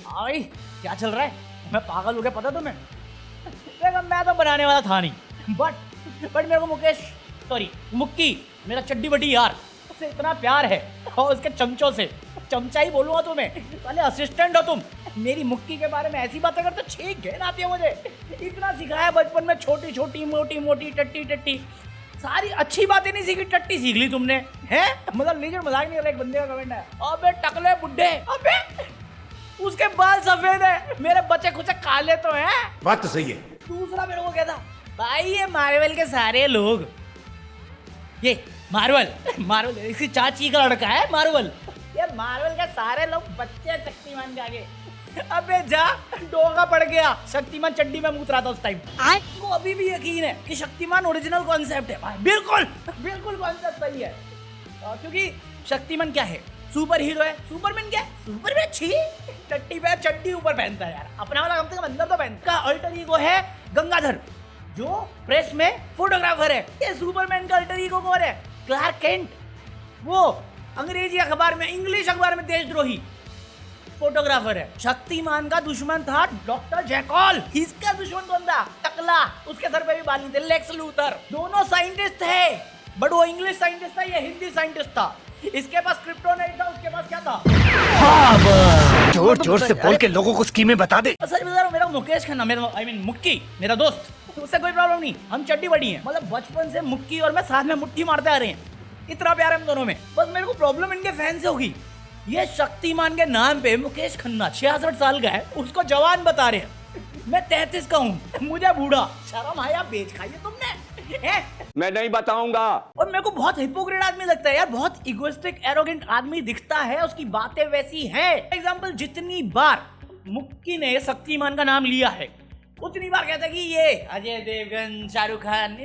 भाई क्या चल रहा है? मैं पागल हो गया, पता तुम्हें? देखो मैं तो बनाने वाला था नहीं, बट मेरे को मुक्की मेरा चड्डी बड्डी यार उससे इतना प्यार है, और उसके चमचों से, चमचा ही बोलूँगा तुम्हें, पहले असिस्टेंट हो तुम। मेरी मुक्की के बारे में ऐसी बातें करते छींक घेन आती है मुझे। इतना सिखाया बचपन में, छोटी छोटी मोटी मोटी टट्टी टट्टी, सारी अच्छी बातें नहीं सीखी, टट्टी सीख ली तुमने हैं। मतलब लीजिए, मजाक नहीं कर रहा। एक बंदे का कमेंट है, अबे टकले बुड्ढे, अबे उसके बाल सफेद है, मेरे बच्चे कुछ काले तो हैं। बात तो सही है। दूसरा मेरे को कहता, भाई ये मार्वल के सारे लोग, ये मार्वल इसकी चाची का लड़का है मार्वल, ये मार्वल के सारे लोग बच्चे शक्तिमान के आगे। अबे जा, डोगा पड़ गया। शक्तिमान चड्डी में मूत रहा था उस टाइम। को अभी भी यकीन है कि शक्तिमान ओरिजिनल कॉन्सेप्ट है भाई। बिल्कुल कॉन्सेप्ट सही है, क्योंकि शक्तिमान क्या है? सुपर हीरो है। सुपरमैन क्या है? सुपरमैन छी टट्टी पे चड्डी ऊपर पहनता है यार, अपना वाला कम से कम अंदर तो पहनता। का अल्टर ईगो है गंगाधर, जो प्रेस में फोटोग्राफर है। ये सुपरमैन का अल्टर ईगो कौन है? क्लार्क केंट, वो अंग्रेजी अखबार में, इंग्लिश अखबार में देशद्रोही फोटोग्राफर है। शक्तिमान का दुश्मन था डॉक्टर जैकॉल। इसका दुश्मन कौन था? टकला, उसके सर पे भी बाल नहीं थे, लेक्स लूथर। दोनों साइंटिस्ट थे, बट वो इंग्लिश साइंटिस्ट था, ये हिंदी साइंटिस्ट था। इसके पास क्रिप्टोनाइट था, उसके पास क्या था? जोर जोर से बोल के लोगों को स्कीमें बता दे। सच बता रहा हूँ, मेरा मुकेश खन्ना, मुक्की मेरा दोस्त, उससे कोई प्रॉब्लम नहीं, हम चड्डी बड़ी हैं। मतलब बचपन से मुक्की और मैं साथ में मुट्ठी मारते आ रहे हैं, इतना प्यार है हम दोनों में। बस मेरे को प्रॉब्लम इनके फैन से होगी। ये शक्तिमान के नाम पे मुकेश खन्ना 66 साल का है, उसको जवान बता रहे हैं। मैं 33 का हूँ, मुझे बूढ़ा। शर्म आया? बेच खाई है तुमने? मैं नहीं बताऊंगा। और मेरे को बहुत हिपोक्रेट आदमी लगता है यार, बहुत इगोइस्टिक एरोगेंट आदमी दिखता है, उसकी बातें वैसी है। एग्जाम्पल, जितनी बार मुक्की ने शक्तिमान का नाम लिया है, उतनी बार कहता है कि ये अजय देवगन, शाहरुख खान,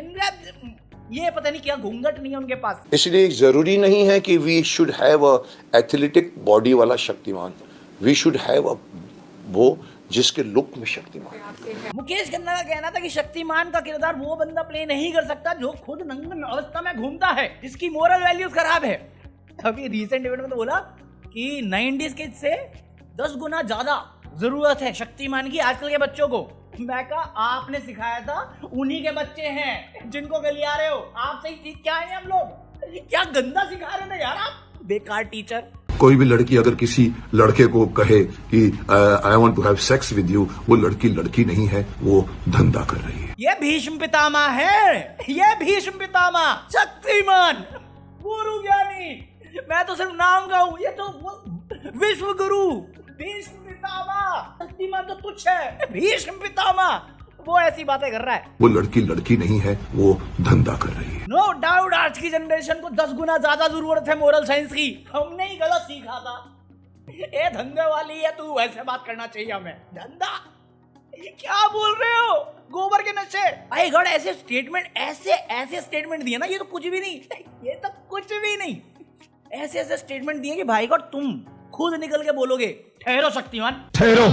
ये पता नहीं क्या घूंघट नहीं है उनके पास। इसलिए जरूरी नहीं है कि we should have a athletic body वाला Shaktimaan, we should have a वो जिसके लुक में शक्तिमान। मुकेश खन्ना का कहना था कि शक्तिमान का किरदार वो बंदा प्ले नहीं कर सकता जो खुद नंगन अवस्था में घूमता है, जिसकी मोरल वैल्यूज खराब है। अभी रिसेंट इवेंट में तो बोला कि 90s किड्स से 10 गुना ज्यादा जरूरत है शक्तिमान की आजकल के बच्चों को। मैं कहा आपने सिखाया था, उन्हीं के बच्चे हैं जिनको गलिया रहे हो आप। सही चीज क्या है? हम लोग क्या गंदा सिखा रहे थे यार आप, बेकार टीचर। कोई भी लड़की अगर किसी लड़के को कहे कि I want to have sex with you, वो लड़की नहीं है, वो धंधा कर रही है। ये भीष्म पितामह है, ये भीष्म पितामह, शक्तिमान, गुरु ज्ञानी। मैं तो सिर्फ नाम का हूँ, ये तो विश्व गुरु भीष्म पितामह। शक्तिमान तो तुच्छ है, भीष्म पितामह वो ऐसी बातें कर रहा है। वो लड़की नहीं है, वो धंधा कर रही है। नो डाउट आज की जनरेशन को 10 गुना ज्यादा जरूरत है मोरल साइंस की। हमने ही गलत सीखा था। ये धंधे वाली है तू, ऐसे बात करना चाहिए हमें। धंधा क्या बोल रहे हो? गोबर के नशे। भाई गॉड, ऐसे स्टेटमेंट दिए ना, ये तो कुछ भी नहीं, ये तो कुछ भी नहीं। ऐसे स्टेटमेंट दिए कि भाई गॉड तुम खुद निकल के बोलोगे ठहरो शक्तिमान, ठहरो।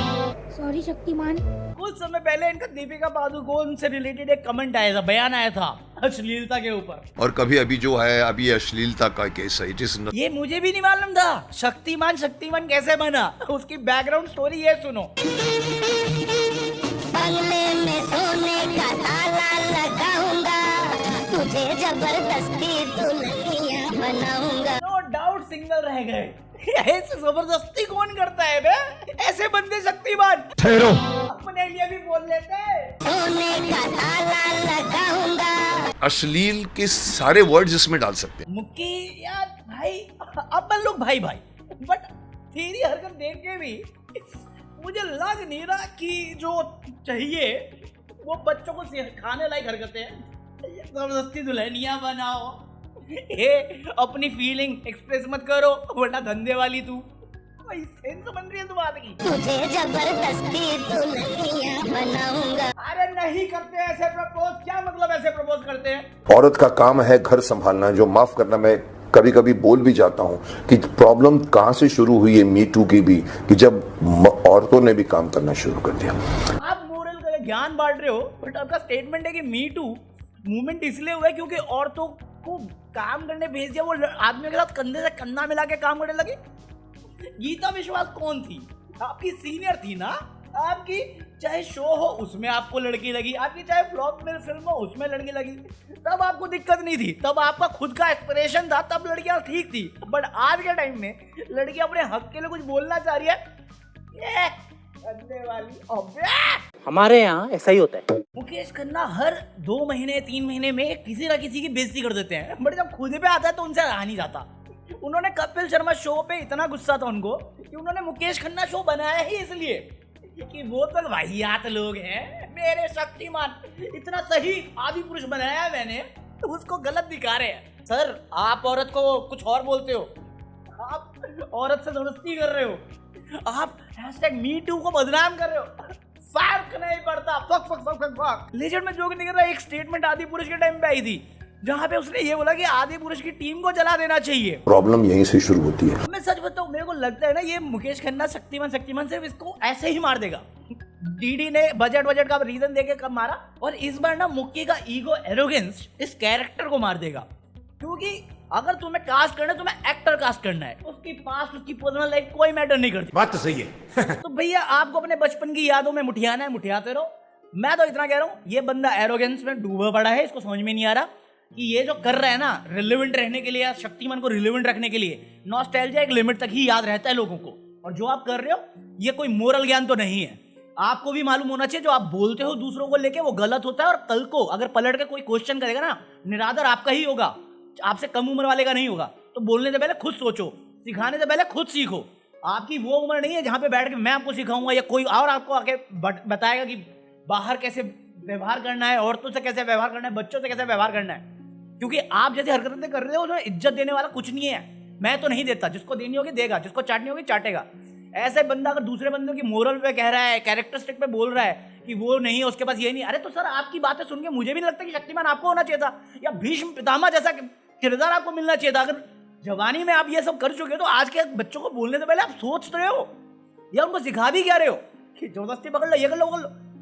सॉरी शक्तिमान। कुछ समय पहले इनका दीपिका पादुकोण से रिलेटेड एक कमेंट आया था, बयान आया था अश्लीलता के ऊपर। और कभी अभी जो है, अभी अश्लीलता का केस है, इट इज ये मुझे भी नहीं मालूम था शक्तिमान कैसे बना। उसकी बैकग्राउंड स्टोरी ये सुनो। बंगले में सोने का ताला लगाऊंगा, तुझे जबरदस्ती दुल्हनिया बनाऊंगा। नो डाउट सिंगल रह गए। ऐसे जबरदस्ती कौन करता है बे? ऐसे बंदे शक्तिमान ठहरो अपने लिए भी बोल लेते। सोने का ताला लगाऊंगा। अश्लील के सारे वर्ड्स इसमें डाल सकते हैं। मुक्की यार भाई, अपन लोग भाई, बट तेरी हरकत देख के भी मुझे लग नहीं रहा कि जो चाहिए वो बच्चों को सिखाने लायक हरकतें हैं। जबरदस्ती दुल्हनिया बनाओ, ये अपनी फीलिंग एक्सप्रेस मत करो वरना धंधे वाली तू। सेंस बन रही है तू बात की। तुझे जबरदस्ती दुल्हनिया बनाऊंगा। अरे नहीं करते ऐसे प्रपोज। क्या मतलब ऐसे प्रपोज करते हैं? औरत का काम है घर संभालना। जो माफ करना, मैं कभी कभी बोल भी जाता हूँ कि प्रॉब्लम कहाँ से शुरू हुई है मी टू की भी, कि जब औरतों ने भी काम करना शुरू कर दिया। आप मोरल का ज्ञान बांट रहे हो, बट आपका स्टेटमेंट है कि मी टू मूवमेंट इसलिए हुआ है क्योंकि औरतों को काम करने भेज दिया, वो आदमियों के साथ कंधे से कंधा मिला के काम करने लगे। गीता विश्वास कौन थी? आपकी सीनियर थी ना, आपकी चाहे शो हो उसमें आपको लड़की लगी, आपकी चाहे फ्लॉप में फिल्म हो उसमें लड़की लगी, तब आपको दिक्कत नहीं थी, तब आपका खुद का एस्पिरेशन था, तब लड़कियां ठीक थी। बट आज के टाइम में लड़की अपने हक के लिए कुछ बोलना चाह रही है, ये गंदे वाली अबे। हमारे यहाँ ऐसा ही होता है। मुकेश खन्ना हर 2 महीने 3 महीने में किसी ना किसी की बेइज्जती कर देते हैं, बट जब खुद पे आता है तो उनसे रहा नहीं जाता। उन्होंने कपिल शर्मा शो पे इतना गुस्सा था उनको कि उन्होंने मुकेश खन्ना शो बनाया ही इसलिए कि वो तो वाहियात लोग हैं, मेरे शक्तिमान इतना सही आदि पुरुष बनाया है मैंने, तो उसको गलत दिखा रहे हैं। सर आप औरत को कुछ और बोलते हो, आप औरत से दोस्ती कर रहे हो, आप #MeToo को बदनाम कर रहे हो, फर्क नहीं पड़ता। फक लेजेंड में जोक नहीं कर रहा। एक स्टेटमेंट आदि पुरुष के टाइम पे आई थी जहाँ पे उसने ये बोला कि आदि पुरुष की टीम को जला देना चाहिए। प्रॉब्लम यहीं से शुरू होती है। मैं सच बताऊं, मेरे को लगता है ना ये मुकेश खन्ना शक्तिमान सिर्फ इसको ऐसे ही मार देगा। डीडी ने बजट का रीजन देके कब मारा, और इस बार ना मुक्की का ईगो एरोगेंस इस कैरेक्टर को मार देगा। क्योंकि अगर तुम्हें कास्ट करना है, तुम्हें एक्टर कास्ट करना है, उसकी पास्ट उसकी पर्सनल लाइफ कोई मैटर नहीं करती। बात तो सही है। तो भैया आपको अपने बचपन की यादों में मुठियाना है, मुठियाते रहो। मैं तो इतना कह रहा हूँ, ये बंदा एरोगेंस में डूबा पड़ा है, इसको समझ में नहीं आ रहा कि ये जो कर रहा है ना रिलेवेंट रहने के लिए या शक्तिमान को रिलेवेंट रखने के लिए, नॉस्टैल्जिया एक लिमिट तक ही याद रहता है लोगों को। और जो आप कर रहे हो ये कोई मोरल ज्ञान तो नहीं है। आपको भी मालूम होना चाहिए जो आप बोलते हो दूसरों को लेके वो गलत होता है, और कल को अगर पलट के कोई क्वेश्चन करेगा ना, निरादर आपका ही होगा, आपसे कम उम्र वाले का नहीं होगा। तो बोलने से पहले खुद सोचो, सिखाने से पहले खुद सीखो। आपकी वो उम्र नहीं है जहां पे बैठ के मैं आपको सिखाऊंगा या कोई और आपको आके बताएगा कि बाहर कैसे व्यवहार करना है, औरतों से कैसे व्यवहार करना है, बच्चों से कैसे व्यवहार करना है। क्योंकि आप जैसे हरकतें कर रहे हो उसमें इज्जत देने वाला कुछ नहीं है। मैं तो नहीं देता, जिसको देनी होगी देगा, जिसको चाटनी होगी चाटेगा। ऐसे बंदा अगर दूसरे बंदों की मोरल पे कह रहा है, कैरेक्टरिस्टिक पे बोल रहा है कि वो नहीं है उसके पास ये नहीं, अरे तो सर आपकी बातें सुन के मुझे भी नहीं लगता कि शक्तिमान आपको होना चाहिए था, या भीष्म पितामह जैसा किरदार आपको मिलना चाहिए था। अगर जवानी में आप ये सब कर चुके हो तो आज के बच्चों को बोलने से पहले आप सोच रहे हो या उनको सिखा भी क्या रहे हो कि जबरदस्ती पकड़ लो, ये कर लो।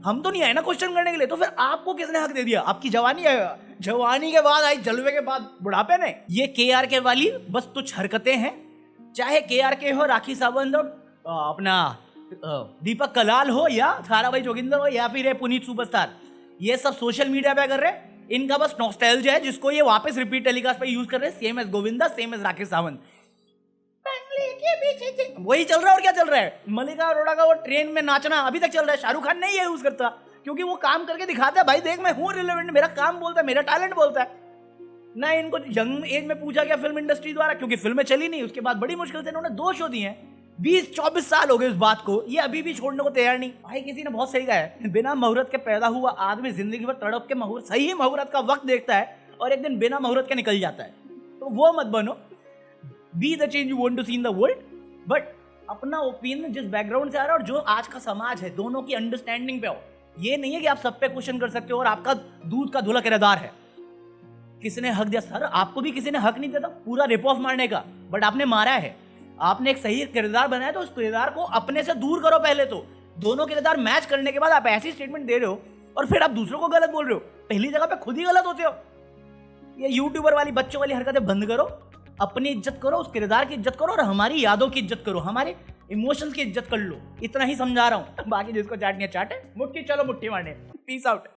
हम तो नहीं आए ना क्वेश्चन करने के लिए, तो फिर आपको किसने हक दे दिया? आपकी जवानी है, जवानी के बाद आई जलवे के बाद बुढ़ापे ने। ये KRK वाली बस तुच्छ हरकतें हैं, चाहे KRK हो, राखी सावंत हो, अपना दीपक कलाल हो, या थाराबाई जोगिंदर हो, या फिर पुनीत सुपरस्टार, ये सब सोशल मीडिया पे कर रहे हैं। इनका बस नॉस्टैल्जिया है जिसको ये वापस रिपीट टेलीकास्ट पे यूज कर रहे हैं, same as Govinda, same as Rakhi Sawant. वही चल रहा है और क्या चल रहा है। मलिका अरोड़ा का वो ट्रेन में नाचना अभी तक चल रहा है। शाहरुख खान नहीं ये यूज करता क्योंकि वो काम करके दिखाता है, भाई देख मैं हूँ रिलेवेंट, मेरा काम बोलता है, मेरा टैलेंट बोलता है ना। इनको यंग एज में पूछा गया फिल्म इंडस्ट्री द्वारा, क्योंकि फिल्में चली नहीं, उसके बाद बड़ी मुश्किल से इन्होंने 2 शो दिए हैं। 20-24 साल हो गए उस बात को, ये अभी भी छोड़ने को तैयार नहीं। भाई किसी ने बहुत सही कहा है, बिना मुहूर्त के पैदा हुआ आदमी जिंदगी भर तड़प के मुहूर्त, सही मुहूर्त का वक्त देखता है और एक दिन बिना मुहूर्त के निकल जाता है। तो वो मत बनो, be the change you want to see in the world, but अपना ओपिनियन जिस बैकग्राउंड से आ रहा है और जो आज का समाज है, दोनों की अंडरस्टैंडिंग पे हो। ये नहीं है कि आप सब पे क्वेश्चन कर सकते हो और आपका दूध का धुला किरदार है। किसने हक दिया? सर आपको भी किसी ने हक नहीं दिया था पूरा रिप ऑफ मारने का, बट आपने मारा है। आपने एक सही किरदार बनाया तो उस किरदार को अपने से दूर करो पहले। तो दोनों किरदार मैच करने के बाद आप ऐसी स्टेटमेंट दे रहे हो और फिर आप दूसरों को गलत बोल रहे हो। पहली जगह पे खुद ही गलत होते हो। ये यूट्यूबर वाली बच्चों वाली हरकतें बंद करो, अपनी इज्जत करो, उस किरदार की इज्जत करो और हमारी यादों की इज्जत करो, हमारे इमोशंस की इज्जत कर लो। इतना ही समझा रहा हूं, बाकी जिसको चाटनी है चाटे, मुट्ठी चलो मुट्ठी मारने। Peace out.